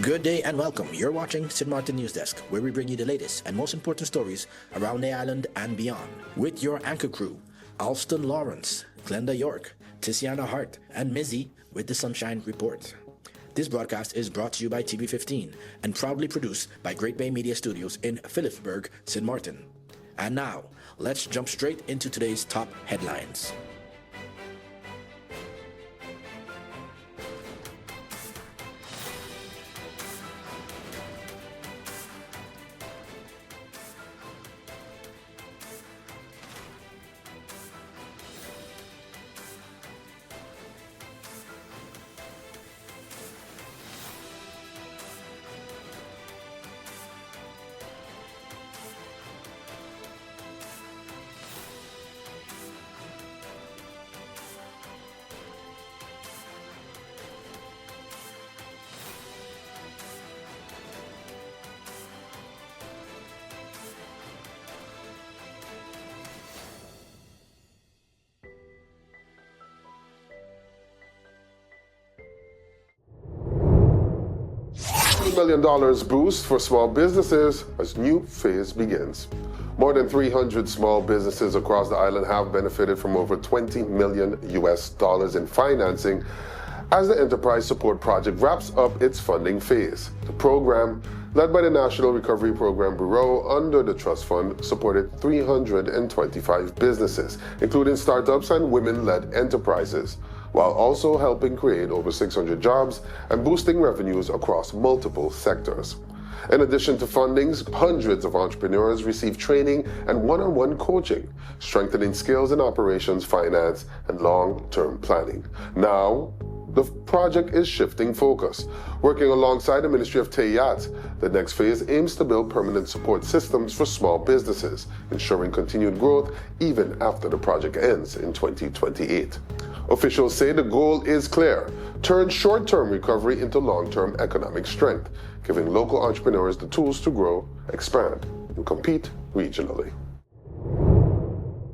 Good day and welcome. You're watching Sint Maarten NEWSDESK, where we bring you the latest and most important stories around the island and beyond. With your anchor crew, Alston Lawrence, Glenda York, Tiziana Hart, and Mizzy with the Sunshine Report. This broadcast is brought to you by TV15 and proudly produced by Great Bay Media Studios in Philipsburg, Sint Maarten. And now, let's jump straight into today's top headlines. $1 million boost for small businesses as new phase begins. More than 300 small businesses across the island have benefited from over $20 million in financing as the Enterprise Support Project wraps up its funding phase. The program, led by the National Recovery Program Bureau under the Trust Fund, supported 325 businesses, including startups and women-led enterprises, while also helping create over 600 jobs and boosting revenues across multiple sectors. In addition to fundings, hundreds of entrepreneurs receive training and one-on-one coaching, strengthening skills in operations, finance, and long-term planning. Now, the project is shifting focus. Working alongside the Ministry of TEAT, the next phase aims to build permanent support systems for small businesses, ensuring continued growth even after the project ends in 2028. Officials say the goal is clear: turn short-term recovery into long-term economic strength, giving local entrepreneurs the tools to grow, expand, and compete regionally.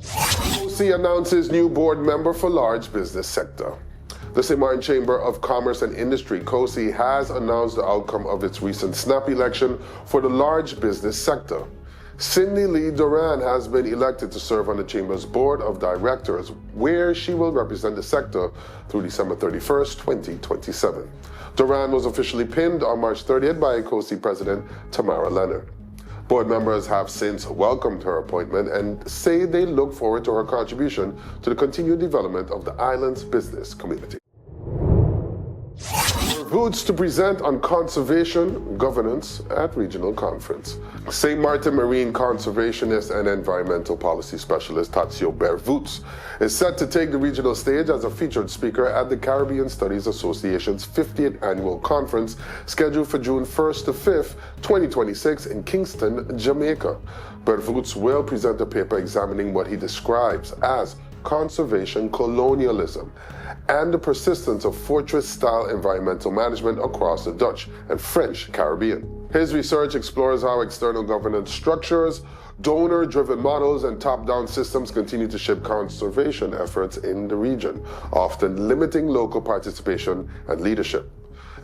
COSI announces new board member for large business sector. The St. Maarten Chamber of Commerce and Industry, COSI, has announced the outcome of its recent snap election for the large business sector. Cindy Lee Duran has been elected to serve on the Chamber's Board of Directors, where she will represent the sector through December 31st, 2027. Duran was officially pinned on March 30th by COSI President Tamara Leonard. Board members have since welcomed her appointment and say they look forward to her contribution to the continued development of the island's business community. Bervoets to present on conservation governance at regional conference. St. Maarten marine conservationist and environmental policy specialist Tadzio Bervoets is set to take the regional stage as a featured speaker at the Caribbean Studies Association's 50th annual conference scheduled for June 1st to 5th, 2026 in Kingston, Jamaica. Bervoets will present a paper examining what he describes as conservation colonialism and the persistence of fortress-style environmental management across the Dutch and French Caribbean. His research explores how external governance structures, donor-driven models, and top-down systems continue to shape conservation efforts in the region, often limiting local participation and leadership.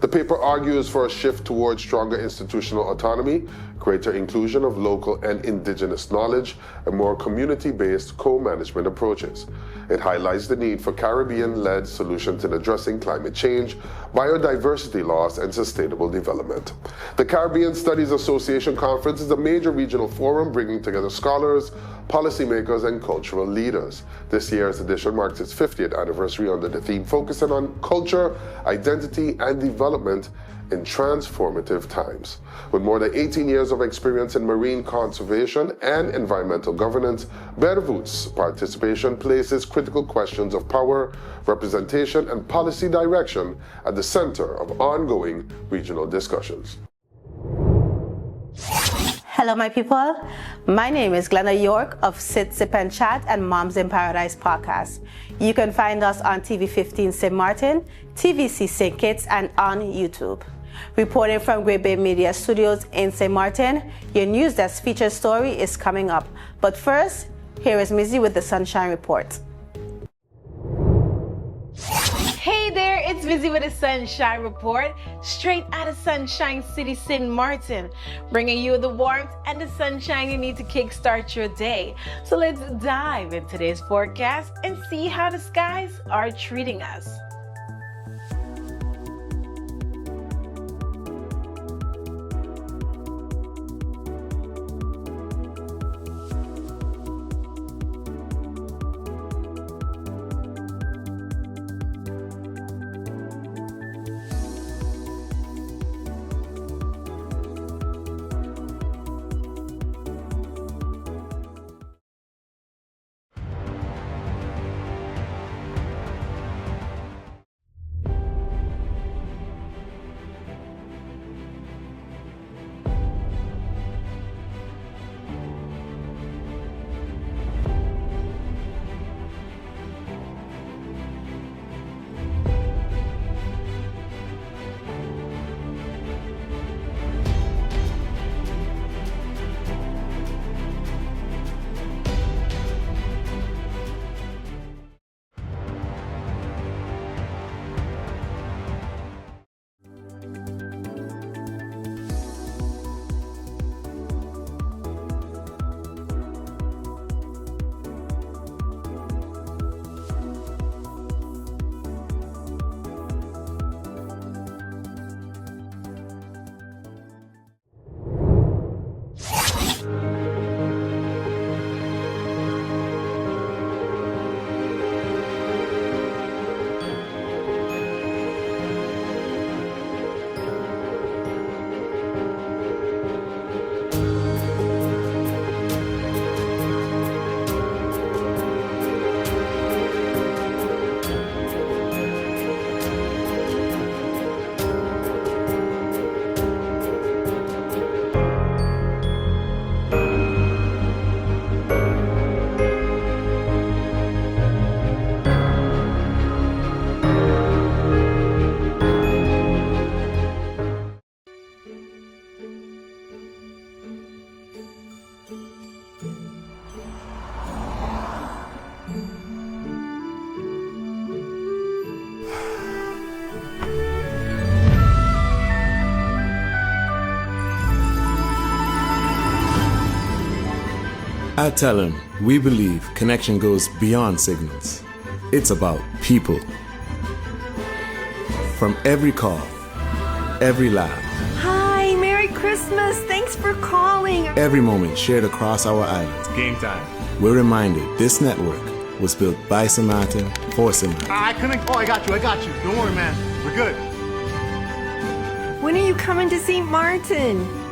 The paper argues for a shift towards stronger institutional autonomy, greater inclusion of local and indigenous knowledge, and more community-based co-management approaches. It highlights the need for Caribbean-led solutions in addressing climate change, biodiversity loss, and sustainable development. The Caribbean Studies Association Conference is a major regional forum bringing together scholars, policymakers, and cultural leaders. This year's edition marks its 50th anniversary under the theme focusing on culture, identity, and development in transformative times. With more than 18 years of experience in marine conservation and environmental governance, Bervoets' participation places critical questions of power, representation, and policy direction at the center of ongoing regional discussions. Hello, my people. My name is Glenda York of Sit, Sip, and Chat and Moms in Paradise podcast. You can find us on TV15 St. Maarten, TVC St. Kitts, and on YouTube. Reporting from Great Bay Media Studios in St. Maarten, your NEWSDESK featured story is coming up. But first, here is Mizzy with the Sunshine Report. Hey there, it's Let's visit with a Sunshine Report straight out of Sunshine City, Sint Maarten, bringing you the warmth and the sunshine you need to kickstart your day. So let's dive into today's forecast and see how the skies are treating us. At Talon, we believe connection goes beyond signals. It's about people. From every call, every laugh, Hi, Merry Christmas. Thanks for calling. every moment shared across our island, Game time. we're reminded this network was built by Sint Maarten for Sint Maarten. I couldn't. Oh, I got you. Don't worry, man. We're good. When are you coming to St. Martin?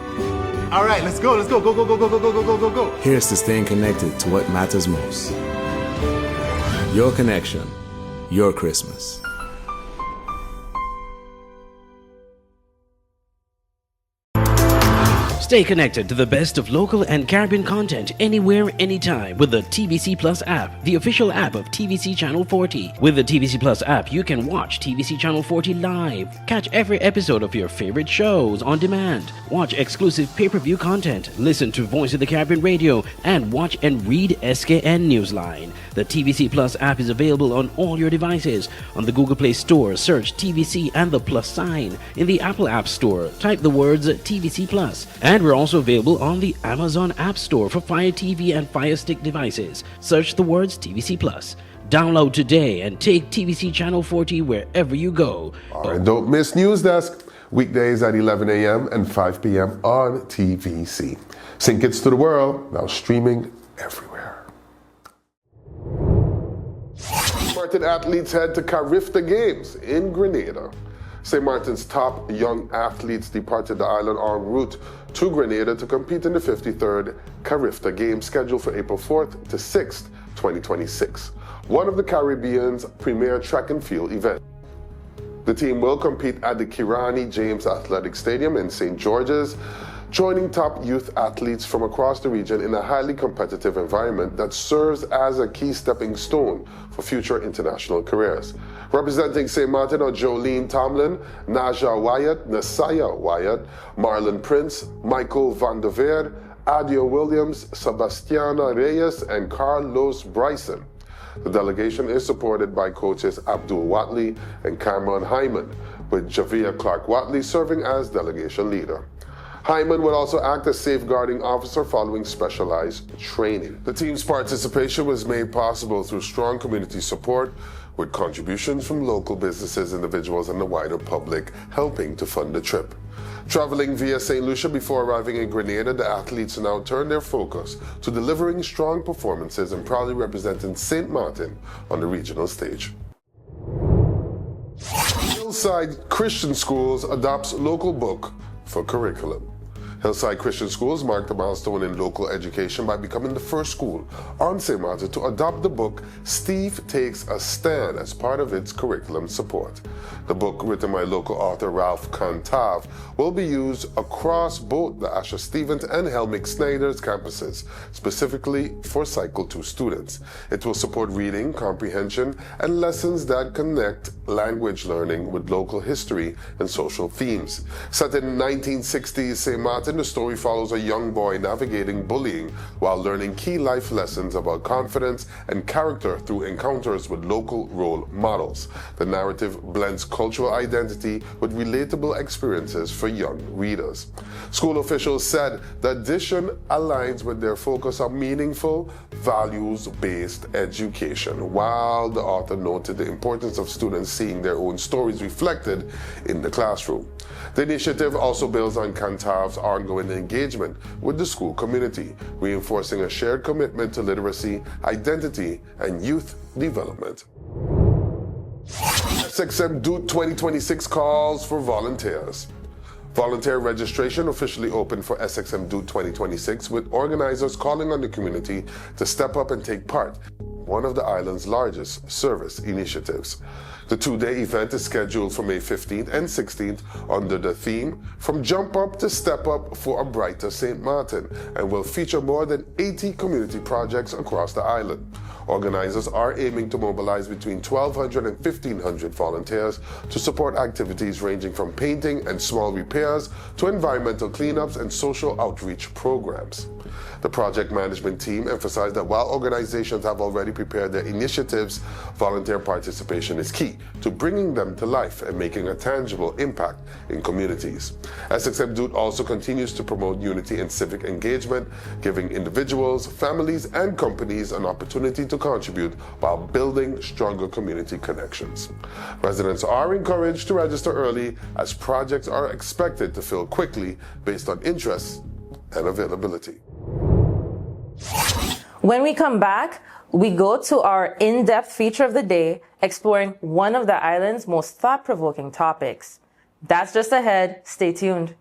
All right, let's go. Go, go, go, go, go, go, go, go, go, go. Here's to staying connected to what matters most. Your connection, your Christmas. Stay connected to the best of local and Caribbean content anywhere, anytime with the TVC Plus app, the official app of TVC Channel 40. With the TVC Plus app, you can watch TVC Channel 40 live, catch every episode of your favorite shows on demand, watch exclusive pay-per-view content, listen to Voice of the Caribbean radio, and watch and read SKN Newsline. The TVC Plus app is available on all your devices. On the Google Play Store, search TVC and the plus sign. In the Apple App Store, type the words TVC Plus. And we're also available on the Amazon App Store for Fire TV and Fire Stick devices. Search the words TVC Plus. Download today and take TVC Channel 40 wherever you go. All right, don't miss NewsDesk, weekdays at 11 a.m. and 5 p.m. on TVC. Sink Kids to the World, now streaming everywhere. Martin athletes head to CARIFTA Games in Grenada. St. Martin's top young athletes departed the island en route to Grenada to compete in the 53rd CARIFTA Games scheduled for April 4th to 6th, 2026, one of the Caribbean's premier track and field events. The team will compete at the Kirani James Athletic Stadium in St. George's, joining top youth athletes from across the region in a highly competitive environment that serves as a key stepping stone for future international careers. Representing St. Maarten are Jolene Tomlin, Naja Wyatt, Nasaya Wyatt, Marlon Prince, Michael Van der Veer, Adio Williams, Sebastiana Reyes, and Carlos Bryson. The delegation is supported by coaches Abdul Watley and Cameron Hyman, with Javia Clark-Watley serving as delegation leader. Hyman would also act as safeguarding officer following specialized training. The team's participation was made possible through strong community support, with contributions from local businesses, individuals, and the wider public helping to fund the trip. Traveling via St. Lucia before arriving in Grenada, the athletes now turn their focus to delivering strong performances and proudly representing St. Maarten on the regional stage. Hillside Christian Schools adopts local book for curriculum. Hillside Christian Schools marked a milestone in local education by becoming the first school on St. Maarten to adopt the book Steve Takes a Stand as part of its curriculum support. The book, written by local author Ralph Kantav, will be used across both the Asher Stevens and Helmick Snyder's campuses, specifically for Cycle 2 students. It will support reading, comprehension, and lessons that connect language learning with local history and social themes. Set in 1960s St. Maarten, the story follows a young boy navigating bullying while learning key life lessons about confidence and character through encounters with local role models. The narrative blends cultural identity with relatable experiences for young readers. School officials said the addition aligns with their focus on meaningful, values-based education, while the author noted the importance of students seeing their own stories reflected in the classroom. The initiative also builds on Kantav's ongoing engagement with the school community, reinforcing a shared commitment to literacy, identity, and youth development. SXM DOET 2026 calls for volunteers. Volunteer registration officially opened for SXM DOET 2026, with organizers calling on the community to step up and take part, one of the island's largest service initiatives. The two-day event is scheduled for May 15th and 16th under the theme From Jump Up to Step Up for a Brighter St. Maarten, and will feature more than 80 community projects across the island. Organizers are aiming to mobilize between 1,200 and 1,500 volunteers to support activities ranging from painting and small repairs to environmental cleanups and social outreach programs. The project management team emphasized that while organizations have already prepared their initiatives, volunteer participation is key to bringing them to life and making a tangible impact in communities. SXM DOET also continues to promote unity and civic engagement, giving individuals, families, and companies an opportunity to contribute while building stronger community connections. Residents are encouraged to register early, as projects are expected to fill quickly based on interest and availability. When we come back, we go to our in-depth feature of the day, exploring one of the island's most thought-provoking topics. That's just ahead. Stay tuned.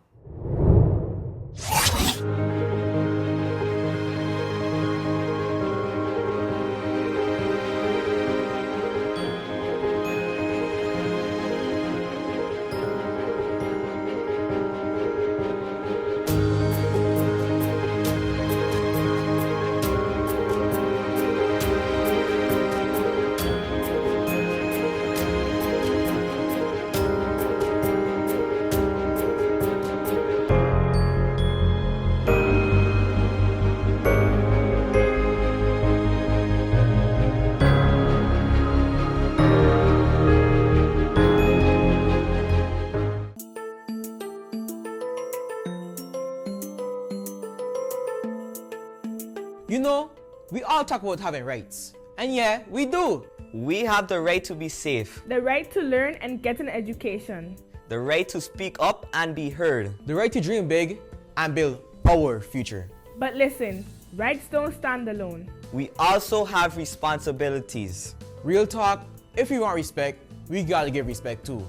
You know, we all talk about having rights. And yeah, we do. We have the right to be safe. The right to learn and get an education. The right to speak up and be heard. The right to dream big and build our future. But listen, rights don't stand alone. We also have responsibilities. Real talk, if we want respect, we gotta give respect too.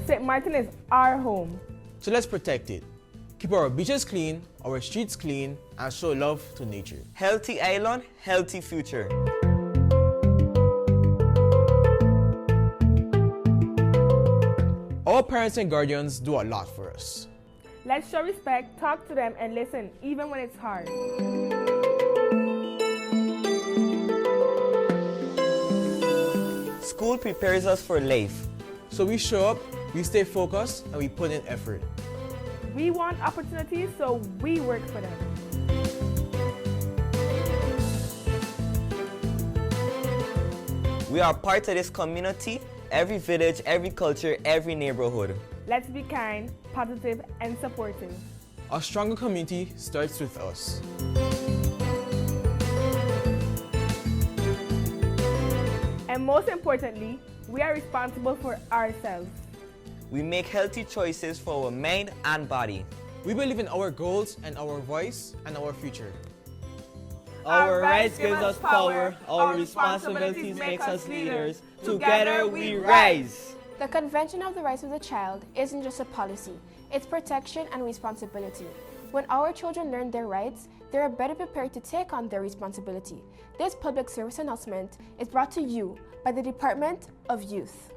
St. Maarten is our home. So let's protect it. Keep our beaches clean, our streets clean, and show love to nature. Healthy island, healthy future. Our parents and guardians do a lot for us. Let's show respect, talk to them, and listen, even when it's hard. School prepares us for life. So we show up, we stay focused, and we put in effort. We want opportunities, so we work for them. We are part of this community, every village, every culture, every neighborhood. Let's be kind, positive, and supportive. A stronger community starts with us. And most importantly, we are responsible for ourselves. We make healthy choices for our mind and body. We believe in our goals and our voice and our future. Our rights give us power, our responsibilities make us leaders. Together we rise. The Convention of the Rights of the Child isn't just a policy, it's protection and responsibility. When our children learn their rights, they are better prepared to take on their responsibility. This public service announcement is brought to you by the Department of Youth.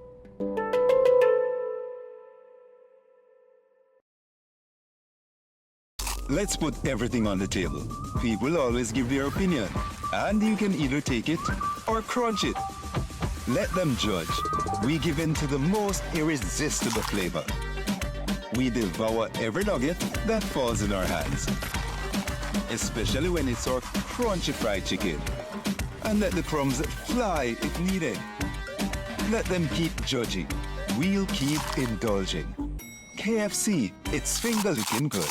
Let's put everything on the table. People always give their opinion, and you can either take it or crunch it. Let them judge. We give in to the most irresistible flavor. We devour every nugget that falls in our hands, especially when it's our crunchy fried chicken. And let the crumbs fly if needed. Let them keep judging. We'll keep indulging. KFC, it's finger-licking good.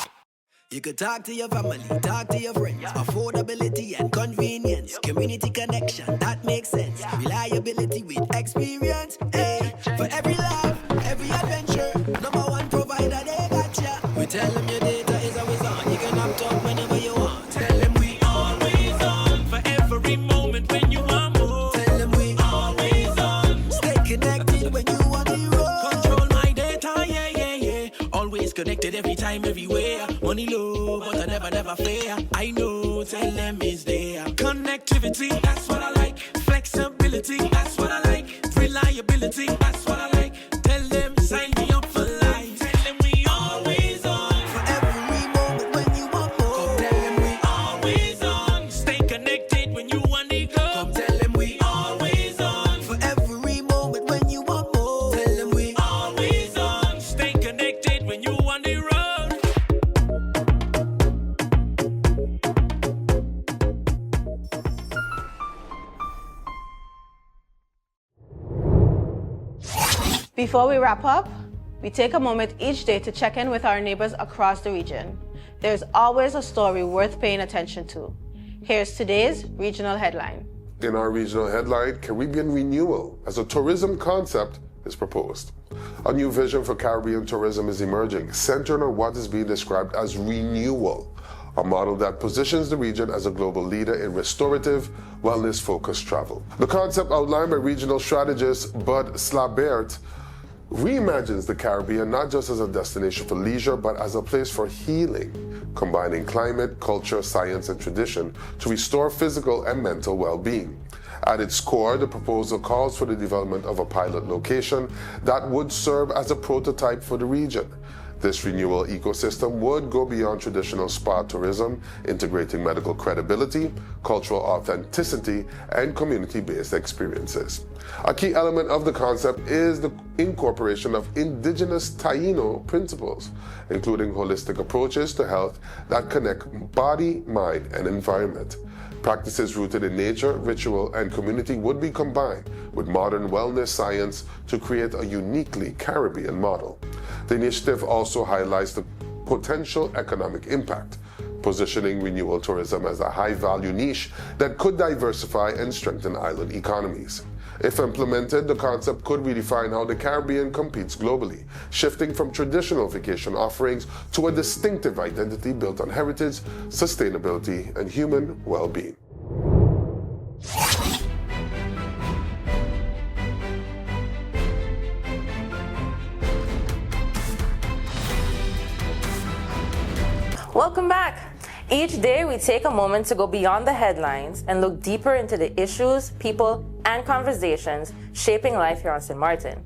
You could talk to your family, talk to your friends. Affordability and convenience. Community connection, that makes sense. Reliability with experience. Hey, for every laugh, every adventure. Number one provider, they got ya. We tell them your data is always on. You can opt out whenever you want. Tell them we always on. For every moment when you want more. Tell them we always on. Stay connected when you want the road. Control my data, yeah, yeah, yeah. Always connected every time, everywhere. Money low, but I never fair. I know, tell them it's there. Connectivity, that's what I like. Flexibility, that's what I like. Reliability, that's what I like. Tell them, sign me up for life. Tell them we always on. For every moment when you want more. Come tell them we always on. Stay connected when you want to go. Come tell them we always on. For every moment when you want more. Tell them we always on. Stay connected when you want to road. Before we wrap up, we take a moment each day to check in with our neighbors across the region. There's always a story worth paying attention to. Here's today's regional headline. In our regional headline, Caribbean renewal as a tourism concept is proposed. A new vision for Caribbean tourism is emerging, centered on what is being described as renewal, a model that positions the region as a global leader in restorative, wellness-focused travel. The concept outlined by regional strategist Bud Slabert reimagines the Caribbean not just as a destination for leisure, but as a place for healing, combining climate, culture, science, and tradition to restore physical and mental well-being. At its core, the proposal calls for the development of a pilot location that would serve as a prototype for the region. This renewal ecosystem would go beyond traditional spa tourism, integrating medical credibility, cultural authenticity, and community-based experiences. A key element of the concept is the incorporation of indigenous Taino principles, including holistic approaches to health that connect body, mind, and environment. Practices rooted in nature, ritual, and community would be combined with modern wellness science to create a uniquely Caribbean model. The initiative also highlights the potential economic impact, positioning renewal tourism as a high-value niche that could diversify and strengthen island economies. If implemented, the concept could redefine how the Caribbean competes globally, shifting from traditional vacation offerings to a distinctive identity built on heritage, sustainability, and human well-being. Welcome back. Each day we take a moment to go beyond the headlines and look deeper into the issues, people, and conversations shaping life here on St. Martin.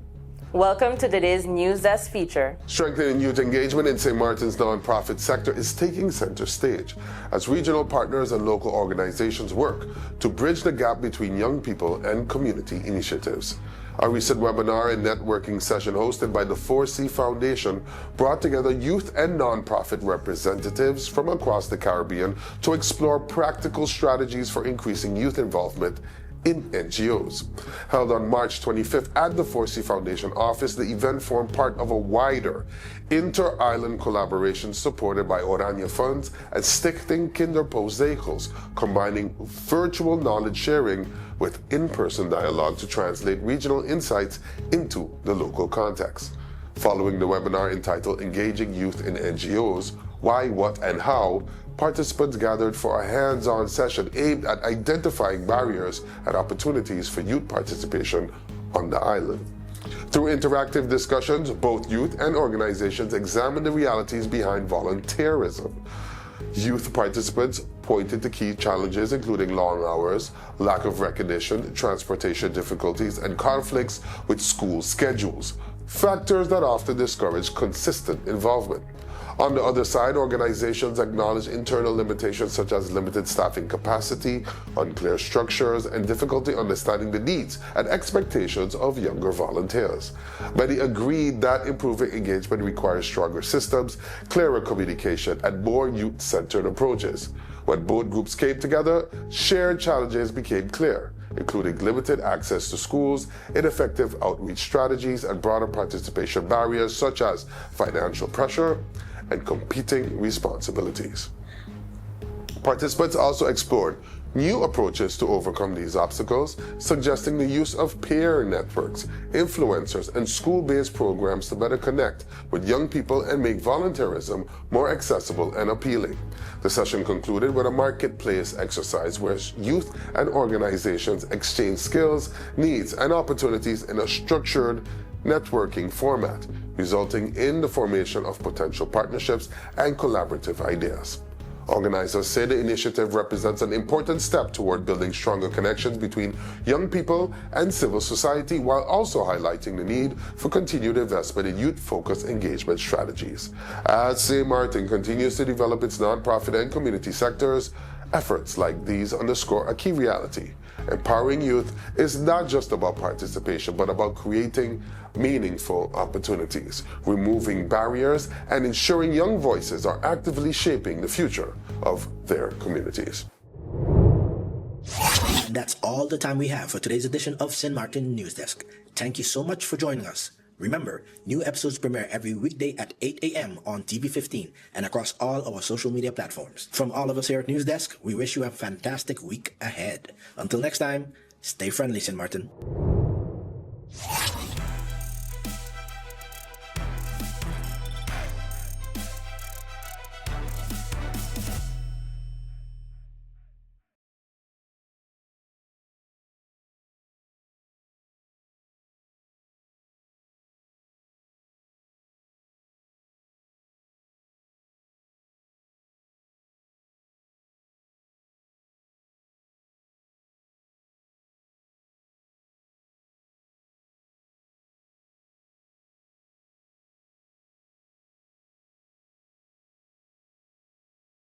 Welcome to today's NEWSDESK feature. Strengthening youth engagement in St. Martin's nonprofit sector is taking center stage as regional partners and local organizations work to bridge the gap between young people and community initiatives. A recent webinar and networking session hosted by the 4C Foundation brought together youth and nonprofit representatives from across the Caribbean to explore practical strategies for increasing youth involvement in NGOs. Held on March 25th at the 4C Foundation office, the event formed part of a wider inter-island collaboration supported by Oranje Funds and Stichting Kinderpostzegels, combining virtual knowledge sharing with in-person dialogue to translate regional insights into the local context. Following the webinar entitled Engaging Youth in NGOs, Why, What, and How, participants gathered for a hands-on session aimed at identifying barriers and opportunities for youth participation on the island. Through interactive discussions, both youth and organizations examined the realities behind volunteerism. Youth participants pointed to key challenges including long hours, lack of recognition, transportation difficulties, and conflicts with school schedules, factors that often discourage consistent involvement. On the other side, organizations acknowledge internal limitations such as limited staffing capacity, unclear structures, and difficulty understanding the needs and expectations of younger volunteers. Many agreed that improving engagement requires stronger systems, clearer communication, and more youth-centered approaches. When both groups came together, shared challenges became clear, including limited access to schools, ineffective outreach strategies, and broader participation barriers such as financial pressure and competing responsibilities. Participants also explored new approaches to overcome these obstacles, suggesting the use of peer networks, influencers, and school-based programs to better connect with young people and make volunteerism more accessible and appealing. The session concluded with a marketplace exercise where youth and organizations exchange skills, needs, and opportunities in a structured networking format, resulting in the formation of potential partnerships and collaborative ideas. Organizers say the initiative represents an important step toward building stronger connections between young people and civil society, while also highlighting the need for continued investment in youth-focused engagement strategies. As St. Maarten continues to develop its nonprofit and community sectors, efforts like these underscore a key reality. Empowering youth is not just about participation, but about creating meaningful opportunities, removing barriers, and ensuring young voices are actively shaping the future of their communities. That's all the time we have for today's edition of Sint Maarten News Desk. Thank you so much for joining us. Remember, new episodes premiere every weekday at 8 a.m. on TV15 and across all our social media platforms. From all of us here at News Desk, we wish you a fantastic week ahead. Until next time, stay friendly, Sint Maarten.